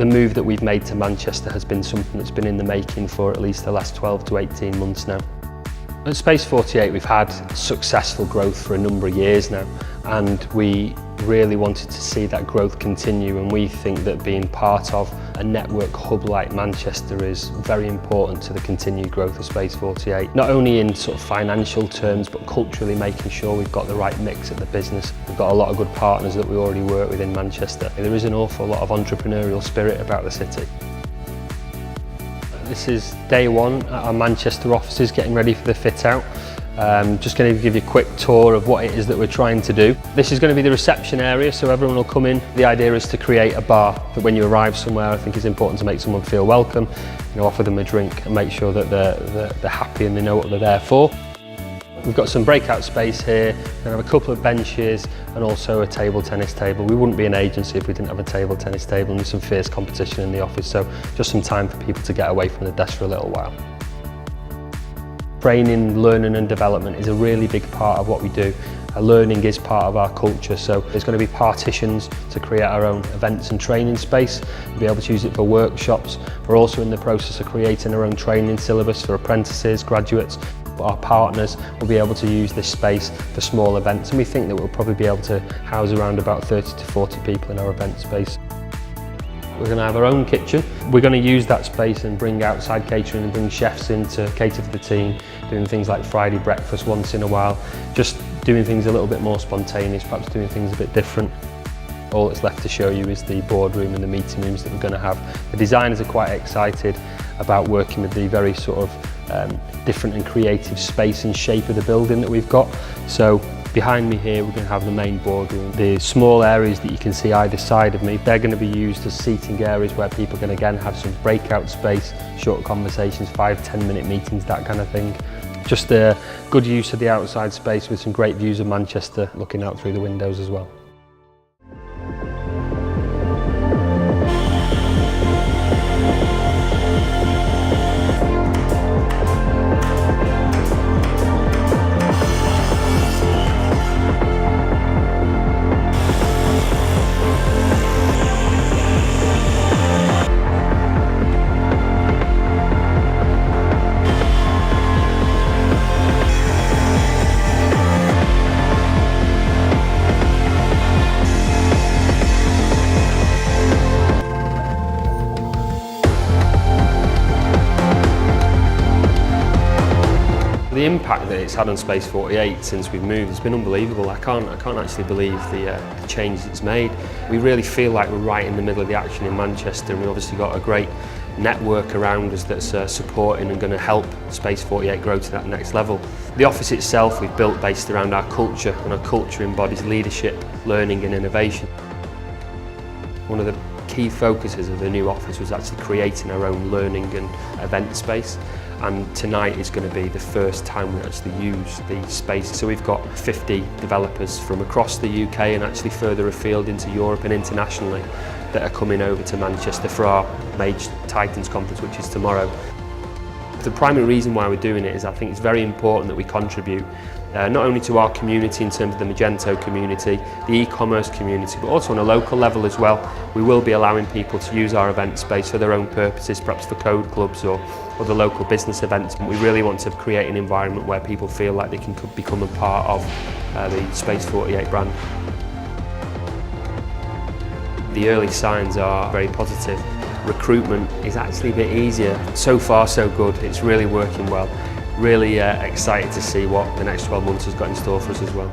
move that we've made to Manchester has been something that's been in the making for at least the last 12 to 18 months now. At Space 48 we've had successful growth for a number of years now, and we really wanted to see that growth continue, and we think that being part of a network hub like Manchester is very important to the continued growth of Space 48. Not only in sort of financial terms, but culturally making sure we've got the right mix at the business. We've got a lot of good partners that we already work with in Manchester. There is an awful lot of entrepreneurial spirit about the city. This is day one at our Manchester offices, getting ready for the fit out. Just going to give you a quick tour of what it is that we're trying to do. This is going to be the reception area, so everyone will come in. The idea is to create a bar that when you arrive somewhere, I think it's important to make someone feel welcome, offer them a drink and make sure that they're happy and they know what they're there for. We've got some breakout space here, we're going to have a couple of benches and also a table tennis table. We wouldn't be an agency if we didn't have a table tennis table, and there's some fierce competition in the office, so just some time for people to get away from the desk for a little while. Training, learning and development is a really big part of what we do. Learning is part of our culture, so there's going to be partitions to create our own events and training space. We'll be able to use it for workshops. We're also in the process of creating our own training syllabus for apprentices, graduates. Our partners will be able to use this space for small events, and we think that we'll probably be able to house around about 30 to 40 people in our event space. We're going to have our own kitchen. We're going to use that space and bring outside catering and bring chefs in to cater for the team, doing things like Friday breakfast once in a while, just doing things a little bit more spontaneous, perhaps doing things a bit different. All that's left to show you is the boardroom and the meeting rooms that we're going to have. The designers are quite excited about working with the very sort of different and creative space and shape of the building that we've got. So behind me here we're going to have the main boardroom. The small areas that you can see either side of me, they're going to be used as seating areas where people can again have some breakout space, short conversations, 5-10 minute meetings, that kind of thing. Just a good use of the outside space with some great views of Manchester looking out through the windows as well. The impact that it's had on Space 48 since we've moved has been unbelievable. I can't actually believe the changes it's made. We really feel like we're right in the middle of the action in Manchester, and we've obviously got a great network around us that's supporting and going to help Space 48 grow to that next level. The office itself we've built based around our culture, and our culture embodies leadership, learning and innovation. One of the key focuses of the new office was actually creating our own learning and event space, and tonight is going to be the first time we actually use the space. So we've got 50 developers from across the UK and actually further afield into Europe and internationally that are coming over to Manchester for our Mage Titans conference, which is tomorrow. The primary reason why we're doing it is I think it's very important that we contribute not only to our community in terms of the Magento community, the e-commerce community, but also on a local level as well. We will be allowing people to use our event space for their own purposes, perhaps for code clubs or other local business events. We really want to create an environment where people feel like they can become a part of the Space 48 brand. The early signs are very positive. Recruitment is actually a bit easier. So far so good, it's really working well. Really excited to see what the next 12 months has got in store for us as well.